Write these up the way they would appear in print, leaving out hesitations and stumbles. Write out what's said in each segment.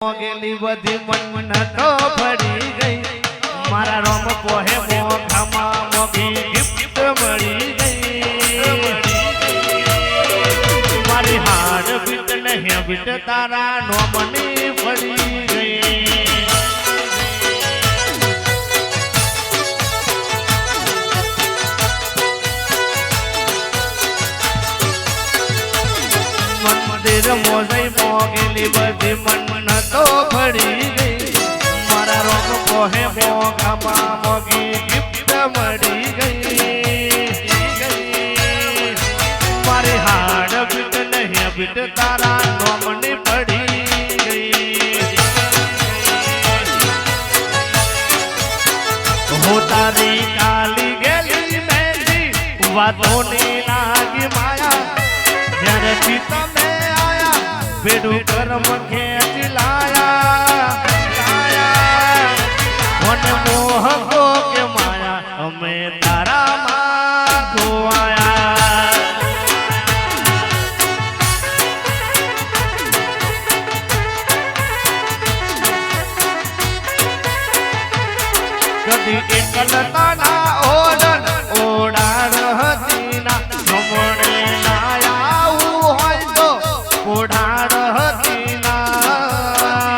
મોગેલી બધી મન તો ફરી ગઈ મારા રોમ પોહે મોખામાં મોગી ગિફ્ટ મળી ગઈ મારી હાડ બીટ ને બીટ તારા નોમની ફરી ગઈ મંદિર મોજઈ મોગેલી બધી મન તો ફરી ગઈ મારા રોમ પોહે મોખામાં મોગી ગિફ્ટ મળી ગઈ મારી હાડ બીટ નહીં બીટ તારા નોમની પડી ગઈ હું તારી કાલી ગેલી મેલી વાતોની લાગી માયા જ્યારે તમે આયા બેડું કરમ ખેંચી લાયા મને મોહ કો કે માયા અમે તારા માં ખોવાયા કદી એકલતાના ઓડન ઓડાર હતી ના જમણે ના આવું હોય તો ઓડાર હતી ના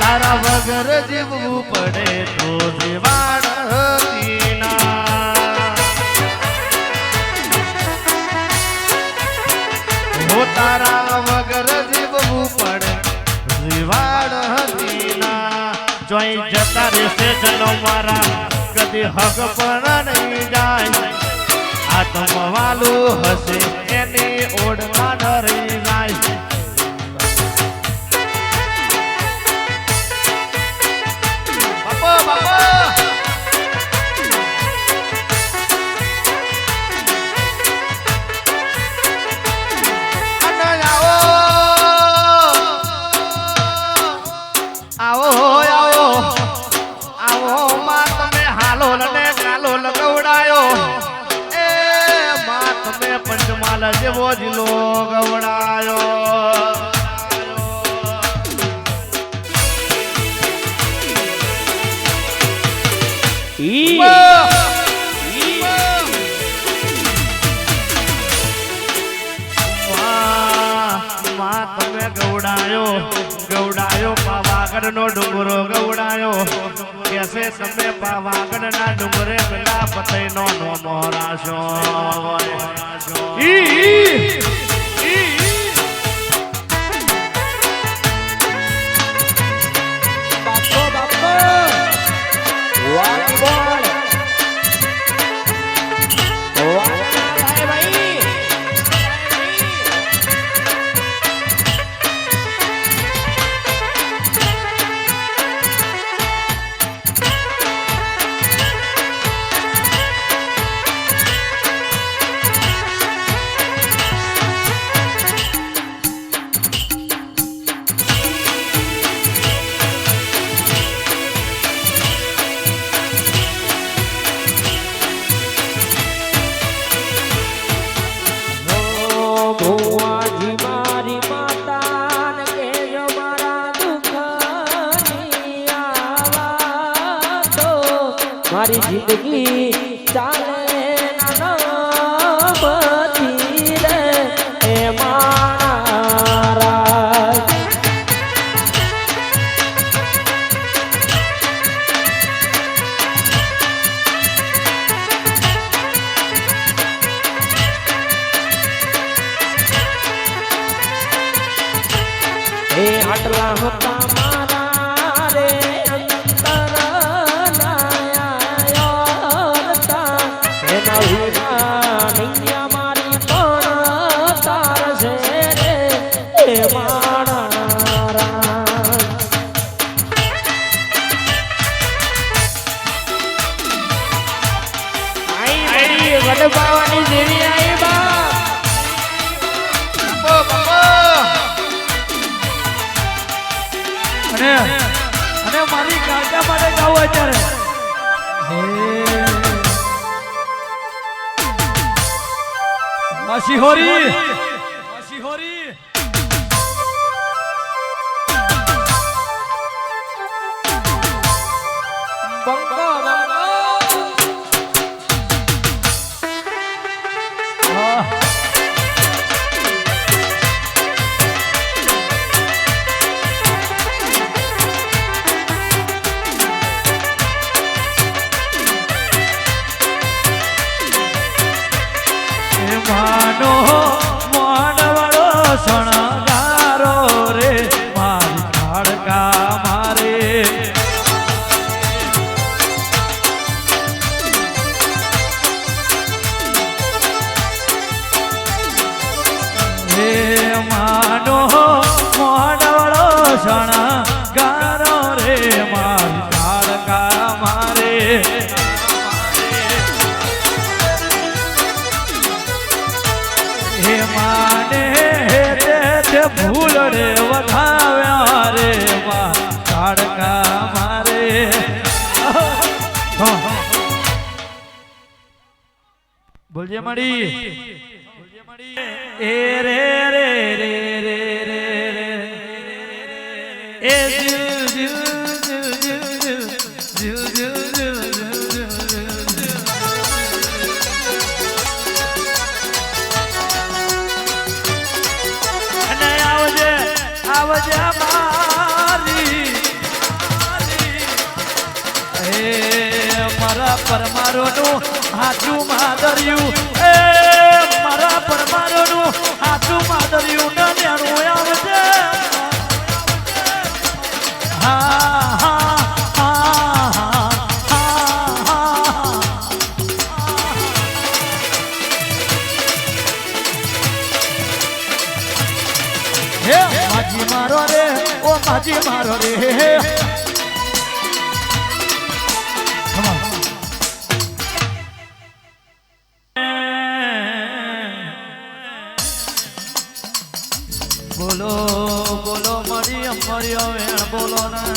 તારા વગર જીવવું પડે તો જીવાડ હતી ના હો તારા વગર જીવવું પડે જીવાડ હતી ના જોઈ જતા રહેશે જનો મારા કદી હક પણ નહીં જાય આત્મવાલું હશે એની ઓળખા ડરી જાય બાપા બાપા આવો માં તમે હાલો ને કાલો લગવડાયો એ માં તમે પંચમાલ જેવો જિલ્લો ગવડાયો માં તમે ગવડાયો પાવાગઢ નો ડુંગરો ગવડાયો કેસે તમે પાવાગઢ ના ડુંગરે પેલા પતઈ નો નોમો રાશો મારી જિંદગી ચાલે નાનપણથી રે એ મારા એ આટલા હતા મારા રે વડબાવાની દેવી આઈ બા અને મારી કાકા માટે ગાવું અત્યારે શિહોરી શણગારો રે મારી કાળકા મારે હે માને તે ભૂલ રે વધાવ્યા રે મારી કાળકા મારે બોલજે મળી એ રે રે રે રે રે રે એ દિલ દિલ દિલ દિલ દિલ દિલ દિલ દિલ અને આવજે આવજે મારી હે મારા પરમારોનું હાથું માદર્યું એ મારા પરમારોનું હાથું માદર્યું ને નેણું આવજે હા હા હા હા હે માજી મારો રે ઓ માજી મારો રે બોલો બોલો મરી મર્યો વેણ બોલો ના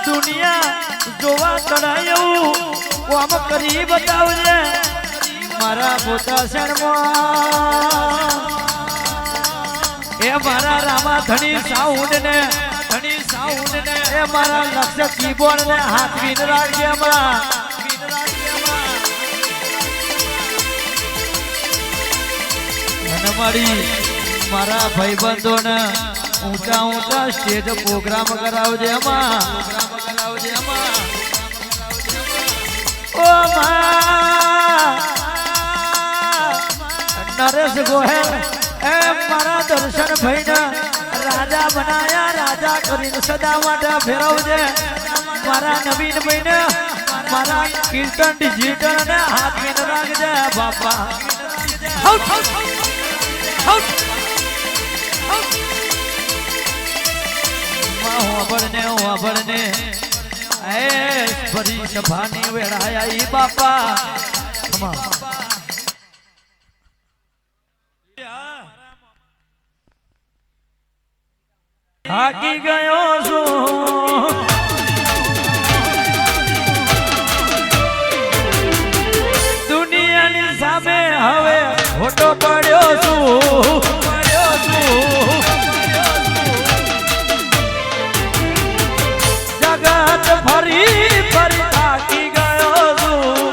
દુનિયા જોવા તળાયું આમ કરી બતાવજે મારા પોતા શણમાં એ મારા રામા ધણી સાઉન્ડ ને એ મારા લક્ષ્ય કીબોર્ડ ને હાથ વિન રાખજે હમણાં અને મારી મારા ભાઈબંધો ને ઊંચા ઊંચા સ્ટેજ પ્રોગ્રામ કરાવજે એમાં ઓ નરેશ ગોહેલ એ મારા દર્શન ભાઈ ને રાજા બનાયા રાજા કરીને સદા માટે ફેરવજે મારા નવીન ભાઈ ને મારા કીર્તન ડિજિટલ ને હાથ મેં રાખજે બાપા વાબડને એ ફરી સભાની વેળાયા ઈ બાપા થાકી ગયો છું દુનિયાની સામે હવે ખોટો પડ્યો છું જગત ફરી થાકી ગયો છું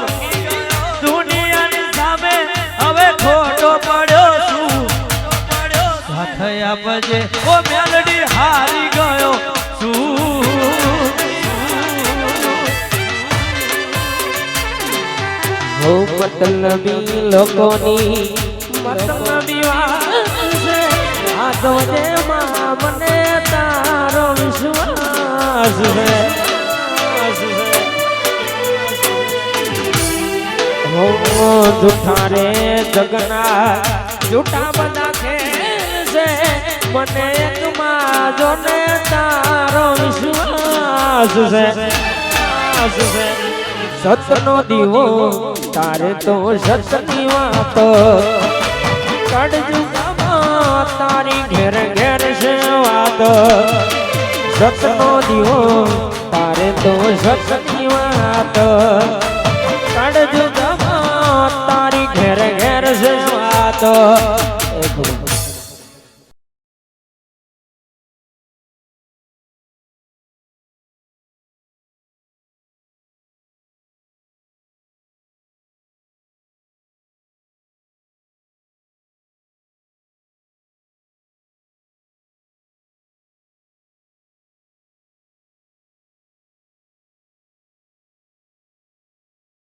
દુનિયાની સામે હવે ખોટો પડ્યો છું થયા બજે ઓ મેલડી હારી ગયો હો મતલબી લોકોની મતલબી વાત છે આ તો જે માં મને તારો વિશ્વાસ છે હો જૂઠા રે જગના જૂઠા બધા છે મને એક માજો ને તારો વિશ્વાસ છે સતનો દીવો તારે તો સતની વાત કડજુગામાં તારી ઘેર ઘેર છે વાત સતનો દીવો તારે તો સતની વાત કડજુગામાં તારી ઘેર ઘેર છે વાત